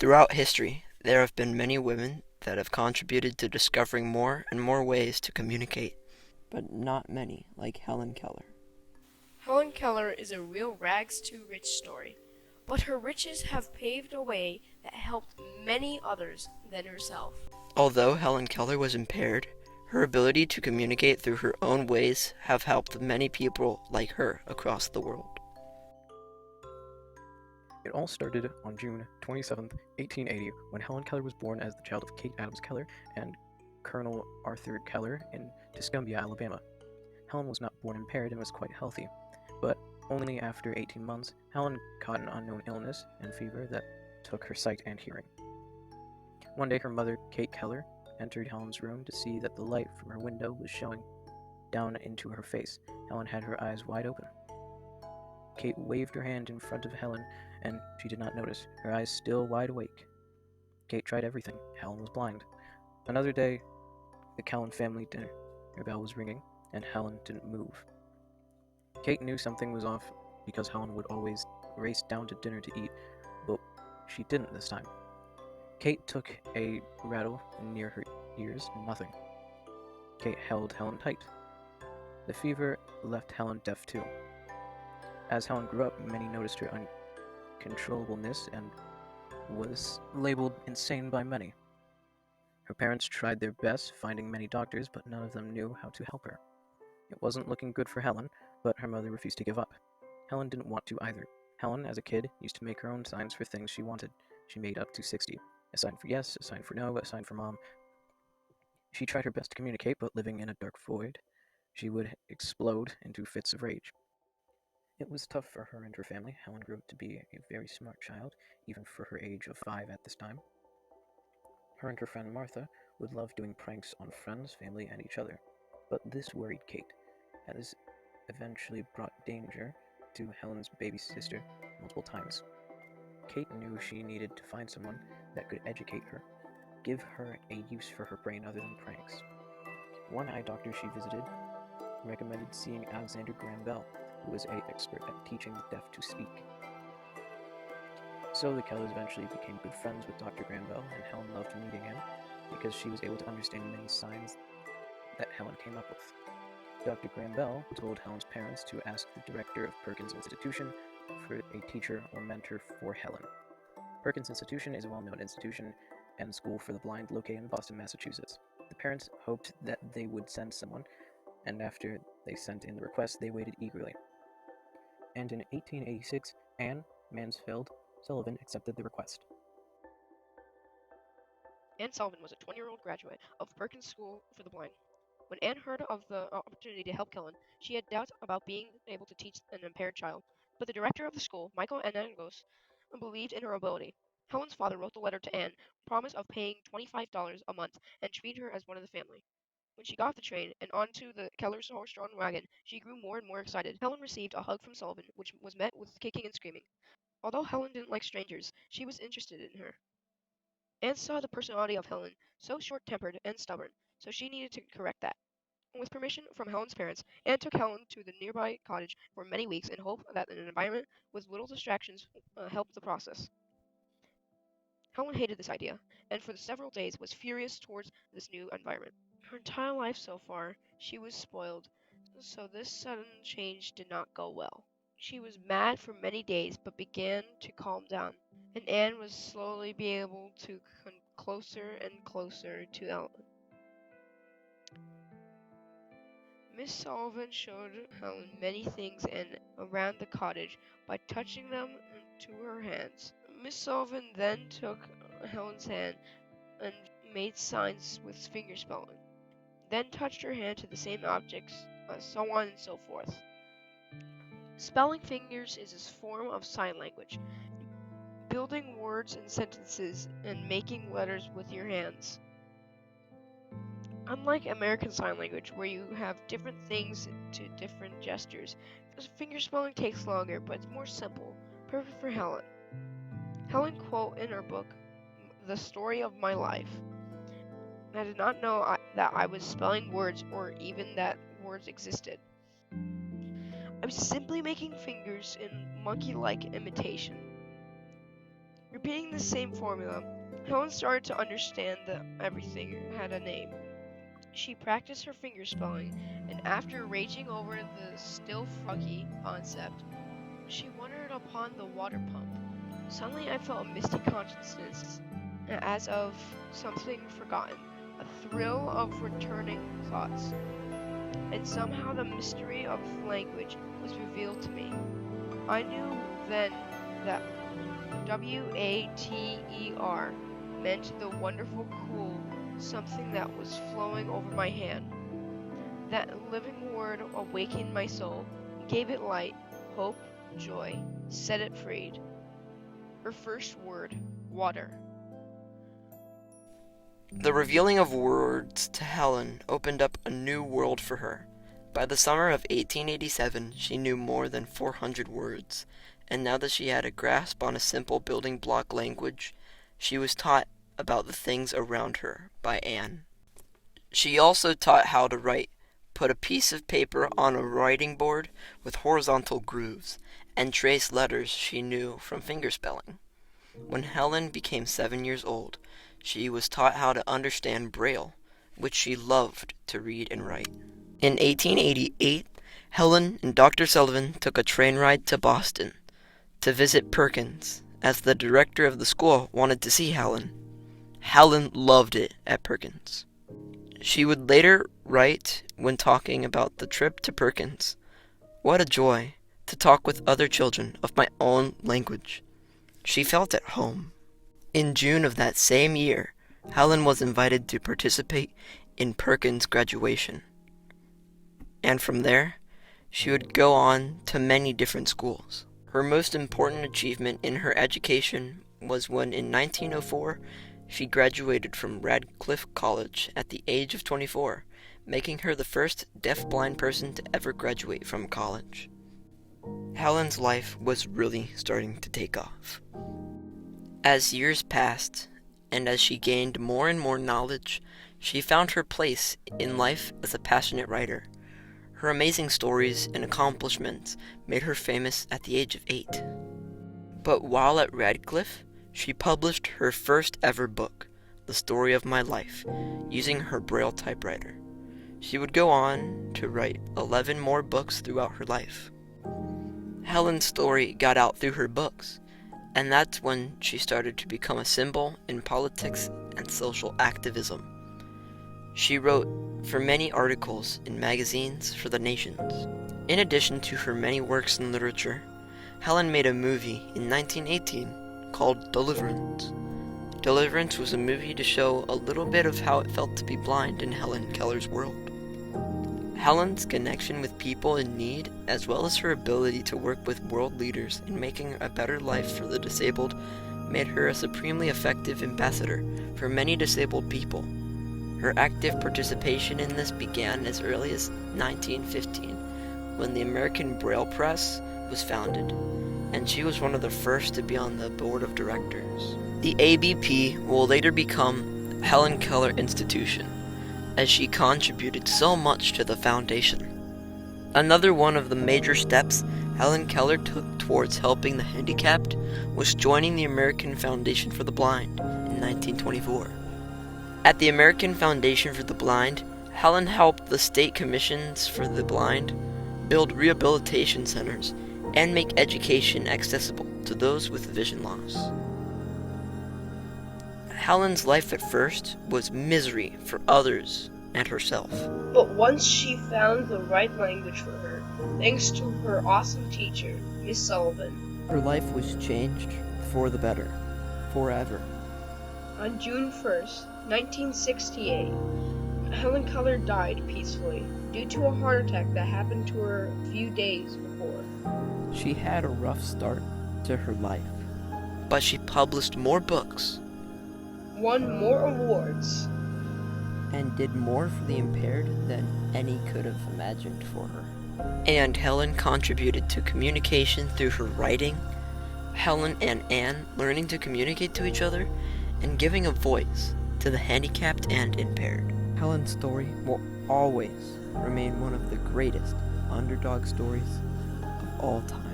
Throughout history, there have been many women that have contributed to discovering more and more ways to communicate, but not many like Helen Keller. Helen Keller is a real rags to rich story, but her riches have paved a way that helped many others than herself. Although Helen Keller was impaired, her ability to communicate through her own ways have helped many people like her across the world. It all started on June 27, 1880, when Helen Keller was born as the child of Kate Adams Keller and Colonel Arthur Keller in Tuscumbia, Alabama. Helen was not born impaired and was quite healthy, but only after 18 months, Helen caught an unknown illness and fever that took her sight and hearing. One day, her mother, Kate Keller, entered Helen's room to see that the light from her window was showing down into her face. Helen had her eyes wide open. Kate waved her hand in front of Helen, and she did not notice, her eyes still wide awake. Kate tried everything. Helen was blind. Another day, the Callan family dinner bell was ringing, and Helen didn't move. Kate knew something was off because Helen would always race down to dinner to eat, but she didn't this time. Kate took a rattle near her ears, nothing. Kate held Helen tight. The fever left Helen deaf too. As Helen grew up, many noticed her uncontrollableness and was labeled insane by many. Her parents tried their best, finding many doctors, but none of them knew how to help her. It wasn't looking good for Helen, but her mother refused to give up. Helen didn't want to either. Helen, as a kid, used to make her own signs for things she wanted. She made up to 60. A sign for yes, a sign for no, a sign for mom. She tried her best to communicate, but living in a dark void, she would explode into fits of rage. It was tough for her and her family. Helen grew up to be a very smart child, even for her age of 5 at this time. Her and her friend Martha would love doing pranks on friends, family, and each other. But this worried Kate, as eventually brought danger to Helen's baby sister multiple times. Kate knew she needed to find someone that could educate her, give her a use for her brain other than pranks. One eye doctor she visited recommended seeing Alexander Graham Bell, who was an expert at teaching the deaf to speak. So the Kellers eventually became good friends with Dr. Graham Bell, and Helen loved meeting him because she was able to understand many signs that Helen came up with. Dr. Graham Bell told Helen's parents to ask the director of Perkins Institution for a teacher or mentor for Helen. Perkins Institution is a well-known institution and school for the blind located in Boston, Massachusetts. The parents hoped that they would send someone, and after they sent in the request, they waited eagerly. And in 1886, Anne Mansfield Sullivan accepted the request. Anne Sullivan was a 20-year-old graduate of Perkins School for the Blind. When Anne heard of the opportunity to help Kellen, she had doubts about being able to teach an impaired child, but the director of the school, Michael Anagos, believed in her ability. Helen's father wrote the letter to Anne, promise of paying $25 a month and treat her as one of the family. When she got off the train and onto the Keller's horse-drawn wagon, she grew more and more excited. Helen received a hug from Sullivan, which was met with kicking and screaming. Although Helen didn't like strangers, she was interested in her. Anne saw the personality of Helen, so short-tempered and stubborn, so she needed to correct that. With permission from Helen's parents, Anne took Helen to the nearby cottage for many weeks in hope that an environment with little distractions helped the process. Helen hated this idea, and for several days was furious towards this new environment. Her entire life so far, she was spoiled, so this sudden change did not go well. She was mad for many days, but began to calm down, and Anne was slowly being able to come closer and closer to Ellen. Miss Sullivan showed Helen many things and around the cottage by touching them to her hands. Miss Sullivan then took Helen's hand and made signs with finger spelling, then touched her hand to the same objects, so on and so forth. Spelling fingers is a form of sign language, building words and sentences and making letters with your hands. Unlike American Sign Language, where you have different things to different gestures, fingerspelling takes longer, but it's more simple, perfect for Helen. Helen quote in her book, The Story of My Life. I did not know that I was spelling words or even that words existed. I was simply making fingers in monkey-like imitation. Repeating the same formula, Helen started to understand that everything had a name. She practiced her finger spelling, and after raging over the still froggy concept, she wondered upon the water pump. Suddenly I felt a misty consciousness, as of something forgotten, a thrill of returning thoughts, and somehow the mystery of language was revealed to me. I knew then that WATER meant the wonderful cool something that was flowing over my hand. That living word awakened my soul, gave it light, hope, joy, set it freed. Her first word, water. The revealing of words to Helen opened up a new world for her. By the summer of 1887, she knew more than 400 words, and now that she had a grasp on a simple building block language, she was taught about the things around her by Anne. She also taught how to write, put a piece of paper on a writing board with horizontal grooves, and trace letters she knew from fingerspelling. When Helen became 7 years old, she was taught how to understand Braille, which she loved to read and write. In 1888, Helen and Dr. Sullivan took a train ride to Boston to visit Perkins, as the director of the school wanted to see Helen. Helen loved it at Perkins. She would later write when talking about the trip to Perkins, "What a joy to talk with other children of my own language." She felt at home. In June of that same year, Helen was invited to participate in Perkins' graduation. And from there, she would go on to many different schools. Her most important achievement in her education was when in 1904, she graduated from Radcliffe College at the age of 24, making her the first deaf-blind person to ever graduate from college. Helen's life was really starting to take off. As years passed, and as she gained more and more knowledge, she found her place in life as a passionate writer. Her amazing stories and accomplishments made her famous at the age of 8. But while at Radcliffe, she published her first ever book, The Story of My Life, using her Braille typewriter. She would go on to write 11 more books throughout her life. Helen's story got out through her books, and that's when she started to become a symbol in politics and social activism. She wrote for many articles in magazines for the nations. In addition to her many works in literature, Helen made a movie in 1918 called Deliverance. Deliverance was a movie to show a little bit of how it felt to be blind in Helen Keller's world. Helen's connection with people in need, as well as her ability to work with world leaders in making a better life for the disabled, made her a supremely effective ambassador for many disabled people. Her active participation in this began as early as 1915, when the American Braille Press was founded, and she was one of the first to be on the board of directors. The ABP will later become Helen Keller Institution, as she contributed so much to the foundation. Another one of the major steps Helen Keller took towards helping the handicapped was joining the American Foundation for the Blind in 1924. At the American Foundation for the Blind, Helen helped the state commissions for the blind build rehabilitation centers and make education accessible to those with vision loss. Helen's life at first was misery for others and herself. But once she found the right language for her, thanks to her awesome teacher, Miss Sullivan, Her life was changed for the better, forever. on June 1st, 1968, Helen Keller died peacefully due to a heart attack that happened to her a few days before. She had a rough start to her life, but she published more books Won more awards. and did more for the impaired than any could have imagined for her. And Helen contributed to communication through her writing, Helen and Anne learning to communicate to each other, and giving a voice to the handicapped and impaired. Helen's story will always remain one of the greatest underdog stories of all time.